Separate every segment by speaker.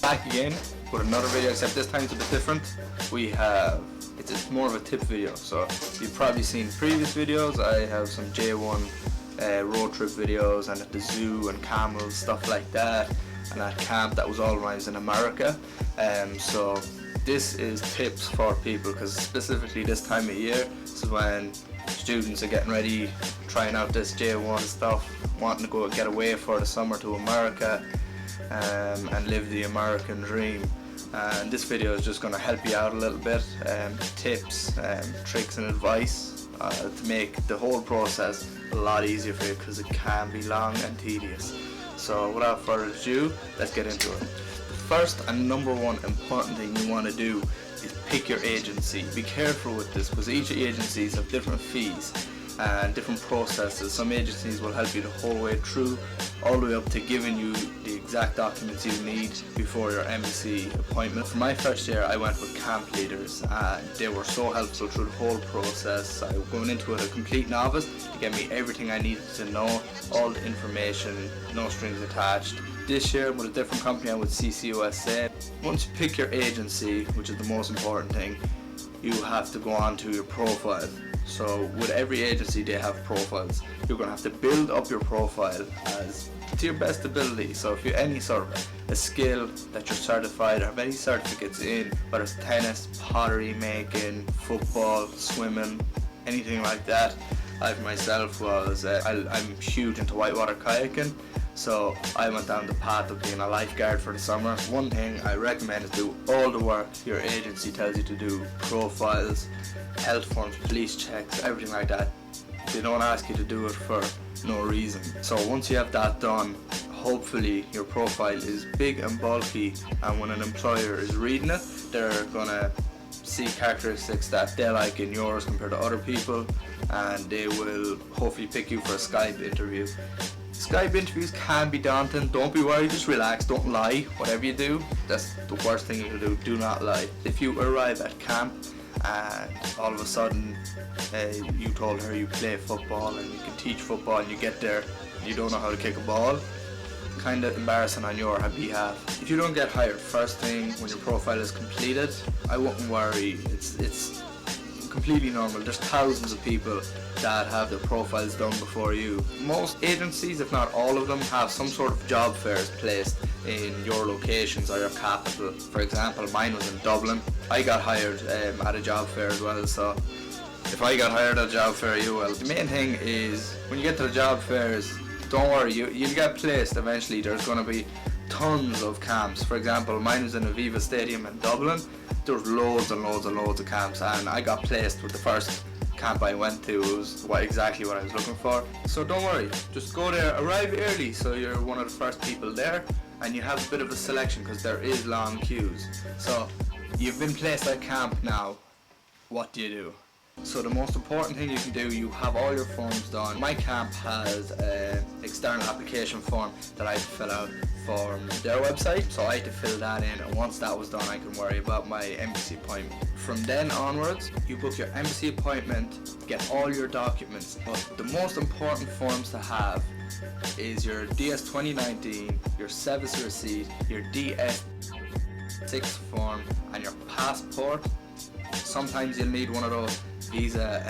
Speaker 1: Back again with another video, except this time it's a bit different. It's more of a tip video. So you've probably seen previous videos. I have some J1 road trip videos, and at the zoo and camels, stuff like that, and at camp. That was all when I was in America. So this is tips for people, because specifically this time of year, this is when students are getting ready, trying out this J1 stuff, wanting to go get away for the summer to America, and live the American dream. And this video is just going to help you out a little bit, tips, tricks and advice to make the whole process a lot easier for you, because it can be long and tedious. So without further ado, let's get into it. The first and number one important thing you want to do is pick your agency. Be careful with this, because each agencies have different fees and different processes. Some agencies will help you the whole way through, all the way up to giving you the exact documents you need before your embassy appointment. For my first year, I went with camp leaders, and they were so helpful through the whole process. I was going into it a complete novice to get me everything I needed to know, all the information, no strings attached. This year with a different company, I'm with CCUSA. Once you pick your agency, which is the most important thing, you have to go on to your profile. So with every agency, they have profiles. You're going to have to build up your profile as to your best ability. So if you have any sort of a skill that you're certified, or have any certificates in, whether it's tennis, pottery making, football, swimming, anything like that. I myself was, I'm huge into whitewater kayaking. So I went down the path of being a lifeguard for the summer. One thing I recommend is do all the work your agency tells you to do. Profiles, health forms, police checks, everything like that. They don't ask you to do it for no reason. So once you have that done, hopefully your profile is big and bulky, and when an employer is reading it, they're gonna see characteristics that they like in yours compared to other people, and they will hopefully pick you for a Skype interview. Skype interviews can be daunting. Don't be worried, just relax, don't lie. Whatever you do, that's the worst thing you can do. Do not lie. If you arrive at camp and all of a sudden you told her you play football and you can teach football, and you get there and you don't know how to kick a ball, kind of embarrassing on your behalf. If you don't get hired first thing when your profile is completed, I wouldn't worry. It's completely normal. There's thousands of people that have their profiles done before you. Most agencies, if not all of them, have some sort of job fairs placed in your locations or your capital. For example, mine was in Dublin. I got hired at a job fair as well, so if I got hired at a job fair, you will. The main thing is, when you get to the job fairs, don't worry, you'll get placed eventually. There's going to be tons of camps. For example, mine was in Aviva Stadium in Dublin. There was loads and loads and loads of camps, and I got placed with the first camp I went to. It was exactly what I was looking for. So don't worry, just go there, arrive early so you're one of the first people there, and you have a bit of a selection, because there is long queues. So you've been placed at camp now, what do you do? So the most important thing you can do, you have all your forms done. My camp has an external application form that I have to fill out from their website, so I had to fill that in, and once that was done, I can worry about my embassy appointment. From then onwards, you book your embassy appointment, get all your documents, but the most important forms to have is your DS 2019, your service receipt, your DS6 form, and your passport. Sometimes you'll need one of those visa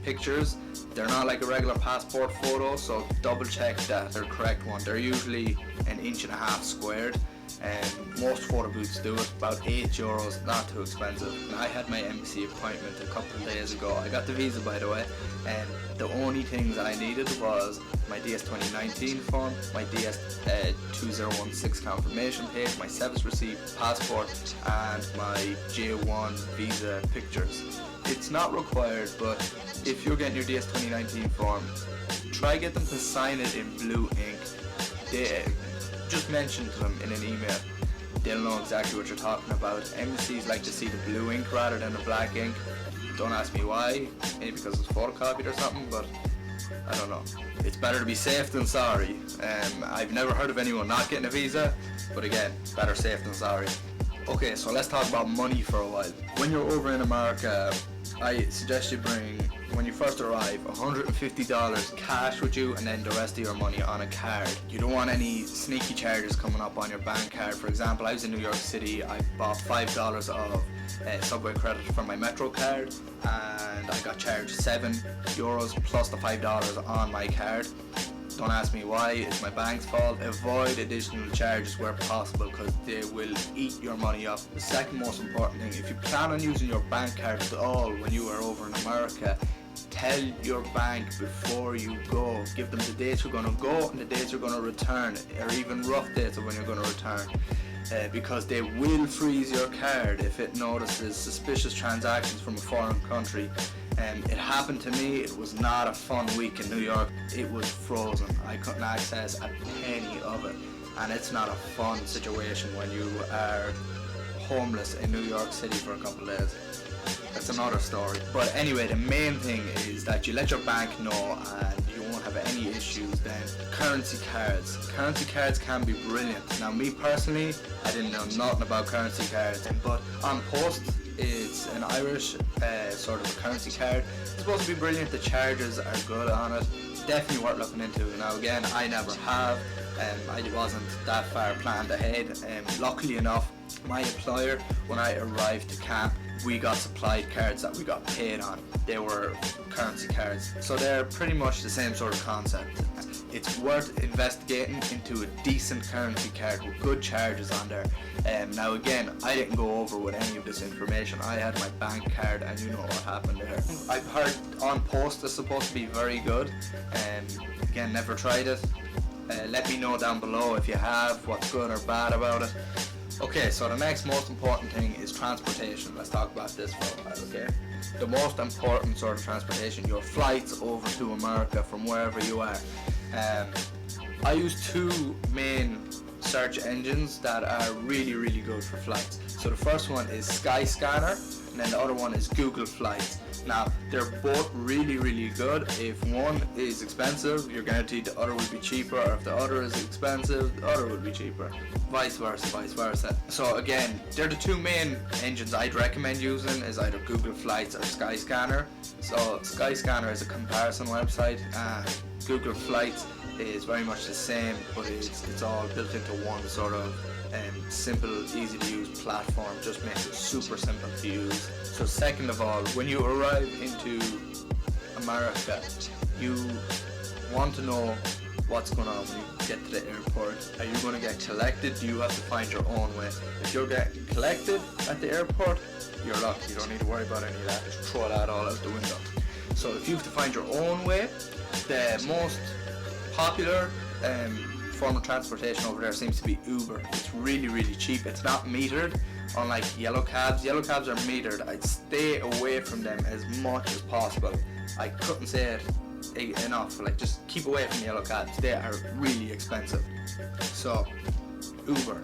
Speaker 1: pictures. They're not like a regular passport photo, so double check that they're the correct one. They're usually 1.5 inches squared, and most photo booths do it, about €8, not too expensive. And I had my embassy appointment a couple of days ago. I got the visa, by the way, and the only things I needed was my DS 2019 form, my DS 2016 confirmation page, my service receipt, passport, and my J1 visa pictures. It's not required, but if you're getting your DS 2019 form, try get them to sign it in blue ink. They just mention to them in an email. They'll know exactly what you're talking about. Embassies like to see the blue ink rather than the black ink. Don't ask me why, maybe because it's photocopied or something, but I don't know. It's better to be safe than sorry. I've never heard of anyone not getting a visa, but again, better safe than sorry. Okay, so let's talk about money for a while. When you're over in America, I suggest you bring when you first arrive, $150 cash with you, and then the rest of your money on a card. You don't want any sneaky charges coming up on your bank card. For example, I was in New York City, I bought $5 of subway credit for my Metro card, and I got charged €7 plus the $5 on my card. Don't ask me why, it's my bank's fault. Avoid additional charges where possible, because they will eat your money up. The second most important thing, if you plan on using your bank card at all when you are over in America, tell your bank before you go. Give them the dates you're going to go and the dates you're going to return, or even rough dates of when you're going to return. Because they will freeze your card if it notices suspicious transactions from a foreign country. It happened to me. It was not a fun week in New York. It was frozen. I couldn't access a penny of it, and it's not a fun situation when you are homeless in New York City for a couple of days. That's another story. But anyway, the main thing is that you let your bank know, and you won't have any issues then. Currency cards. Currency cards can be brilliant. Now, me personally, I didn't know nothing about currency cards, but on Post, it's an Irish sort of a currency card. It's supposed to be brilliant. The charges are good on it. Definitely worth looking into. Now again, I never have. I wasn't that far planned ahead. Luckily enough, my employer, when I arrived to camp, we got supplied cards that we got paid on. They were currency cards. So they're pretty much the same sort of concept. It's worth investigating into a decent currency card with good charges on there. Now again, I didn't go over with any of this information. I had my bank card, and you know what happened there. I've heard on Post it's supposed to be very good. Again, never tried it. Let me know down below if you have, what's good or bad about it. Okay, so the next most important thing is transportation. Let's talk about this for a while, okay? The most important sort of transportation, your flights over to America from wherever you are. I use two main search engines that are really good for flights. So the first one is Skyscanner, and then the other one is Google Flights. Now, they're both really good. If one is expensive, you're guaranteed the other will be cheaper, or if the other is expensive, the other will be cheaper. Vice versa. So again, they're the two main engines I'd recommend using, is either Google Flights or Skyscanner. So Skyscanner is a comparison website, and Google Flights is very much the same, but it's all built into one sort of simple, easy to use platform. Just makes it super simple to use. So second of all, when you arrive into America, you want to know what's going on when you get to the airport. Are you going to get collected? Do you have to find your own way? If you're getting collected at the airport, you're lucky. You don't need to worry about any of that. Just throw that all out the window. So if you have to find your own way, the most popular form of transportation over there seems to be Uber. It's really cheap. It's not metered, unlike yellow cabs. Yellow cabs are metered. I'd stay away from them as much as possible. I couldn't say it enough. Like, just keep away from yellow cabs. They are really expensive. So Uber,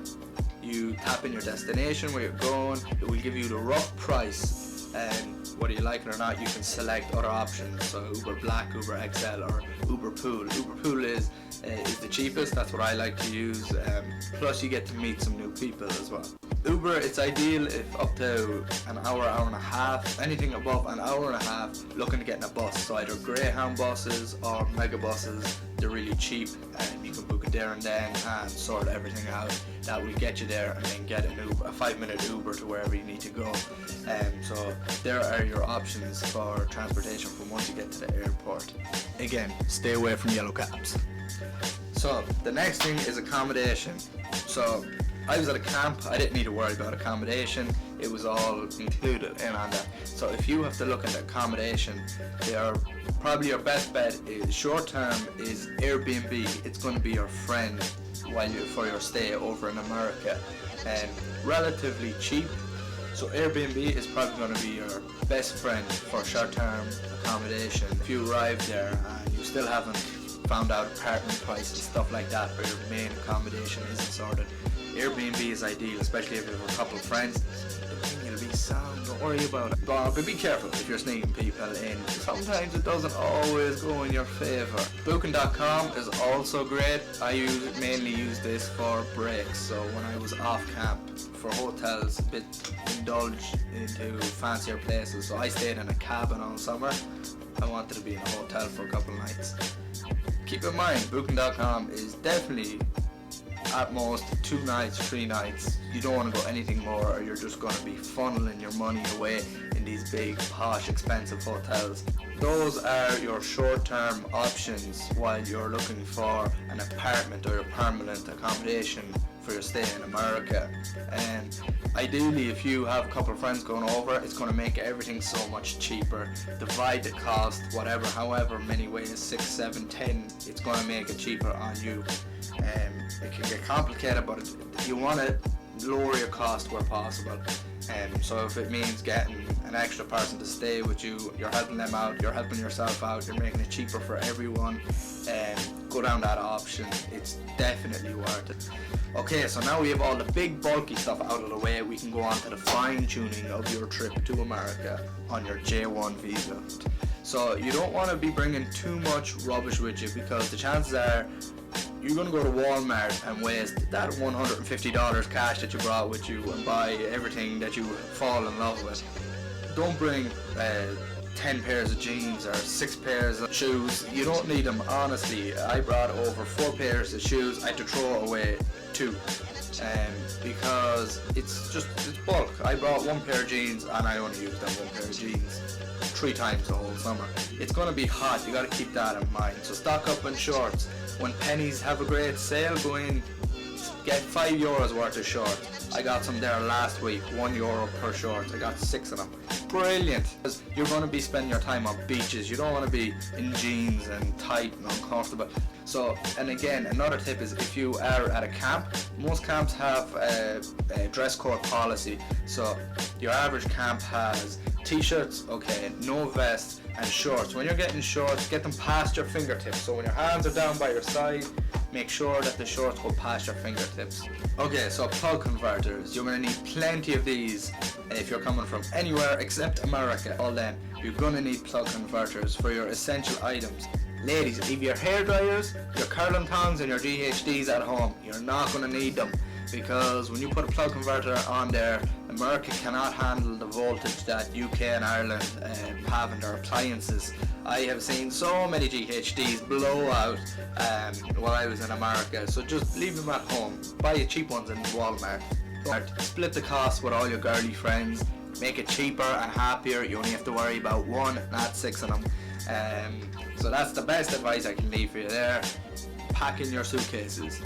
Speaker 1: you tap in your destination, where you're going. It will give you the rough price, and whether you like it or not, you can select other options. So Uber Black, Uber XL, or Uber Pool. Uber Pool is the cheapest. That's what I like to use. Plus you get to meet some new people as well. Uber, it's ideal if up to an hour and a half, anything above an hour and a half, looking to get in a bus. So either Greyhound buses or mega buses. They're really cheap, and you can book it there and then and sort everything out. That will get you there, and then get an Uber, a 5-minute Uber to wherever you need to go. So there are your options for transportation from once you get to the airport. Again, stay away from yellow cabs. So the next thing is accommodation. So I was at a camp. I didn't need to worry about accommodation. It was all included in on that. So if you have to look at accommodation, they are probably your best bet is short term is Airbnb. It's going to be your friend for your stay over in America, and relatively cheap. So Airbnb is probably going to be your best friend for short term accommodation. If you arrive there and you still haven't found out apartment prices, stuff like that, or your main accommodation isn't sorted, Airbnb is ideal, especially if you have a couple of friends. You'll be nice sound, don't worry about it. But be careful if you're sneaking people in. Sometimes it doesn't always go in your favour. Booking.com is also great. I mainly use this for breaks, so when I was off camp for hotels, a bit indulged into fancier places, so I stayed in a cabin all summer. I wanted to be in a hotel for a couple of nights. Keep in mind, Booking.com is definitely at most 2 nights, 3 nights. You don't want to go anything more, or you're just going to be funneling your money away in these big, posh, expensive hotels. Those are your short-term options while you're looking for an apartment or a permanent accommodation for your stay in America. And ideally, if you have a couple of friends going over, it's going to make everything so much cheaper. Divide the cost, whatever, however many ways, 6, 7, 10, it's going to make it cheaper on you. It can get complicated, but you want to lower your cost where possible. So if it means getting an extra person to stay with you, you're helping them out, you're helping yourself out, you're making it cheaper for everyone, go down that option. It's definitely worth it. Okay, so now we have all the big bulky stuff out of the way, we can go on to the fine tuning of your trip to America on your J1 visa. So you don't want to be bringing too much rubbish with you, because the chances are you're going to go to Walmart and waste that $150 cash that you brought with you and buy everything that you fall in love with. Don't bring 10 pairs of jeans or 6 pairs of shoes. You don't need them, honestly. I brought over 4 pairs of shoes. I had to throw away 2 because it's bulk. I brought 1 pair of jeans and I only used that 1 pair of jeans 3 times the whole summer. It's going to be hot, you got to keep that in mind. So stock up on shorts. When pennies have a great sale, go in, get €5 worth of shorts. I got some there last week, €1 per short. I got 6 of them. Brilliant. Because you're going to be spending your time on beaches. You don't want to be in jeans and tight and uncomfortable. So, and again, another tip is if you are at a camp, most camps have a dress code policy. So your average camp has t-shirts, okay, no vest, and shorts. When you're getting shorts, get them past your fingertips. So when your hands are down by your side, make sure that the shorts go past your fingertips. Okay, so plug converters. You're going to need plenty of these if you're coming from anywhere except America. All them, you're going to need plug converters for your essential items. Ladies, leave your hair dryers, your curling tongs and your GHDs at home. You're not going to need them, because when you put a plug converter on there, America cannot handle the voltage that UK and Ireland have in their appliances. I have seen so many GHDs blow out while I was in America, so just leave them at home. Buy your cheap ones in Walmart. Split the cost with all your girly friends, make it cheaper and happier. You only have to worry about 1, not 6 of them. So that's the best advice I can leave for you there. Pack in your suitcases.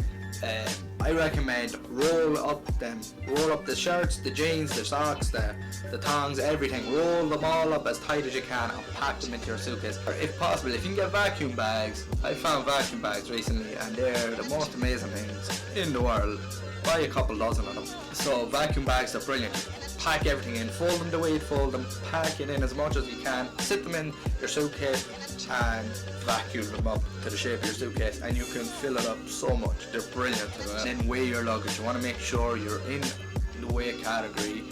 Speaker 1: I recommend roll up the shirts, the jeans, the socks, the tongs, everything. Roll them all up as tight as you can and pack them into your suitcase. Or if possible, if you can get vacuum bags, I found vacuum bags recently and they're the most amazing things in the world. Buy a couple dozen of them. So vacuum bags are brilliant. Pack everything in, fold them the way you fold them, pack it in as much as you can, sit them in your suitcase and vacuum them up to the shape of your suitcase, and you can fill it up so much. They're brilliant. Then weigh your luggage. You want to make sure you're in the weight category.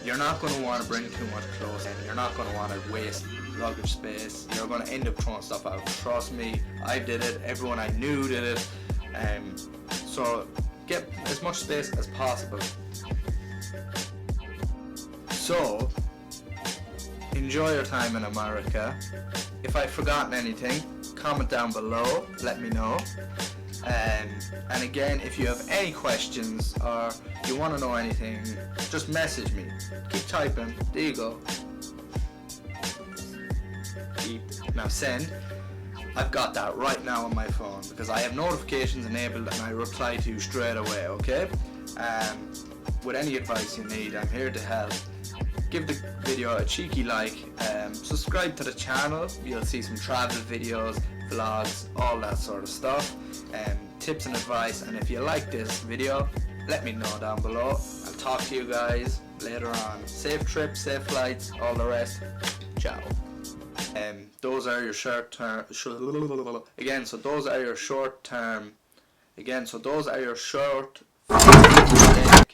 Speaker 1: You're not going to want to bring too much clothes in. You're not going to want to waste luggage space. You're going to end up throwing stuff out. Trust me, I did it. Everyone I knew did it. So get as much space as possible. So, enjoy your time in America. If I've forgotten anything, comment down below, let me know. And again, if you have any questions or you want to know anything, just message me. Keep typing. There you go. Now send. I've got that right now on my phone because I have notifications enabled and I reply to you straight away, okay? With any advice you need, I'm here to help. Give the video a cheeky like, subscribe to the channel, you'll see some travel videos, vlogs, all that sort of stuff, tips and advice. And if you like this video, let me know down below. I'll talk to you guys later on. Safe trips, safe flights, all the rest. Ciao. Those are your short term. Again, so those are your short term. Again, so those are your short.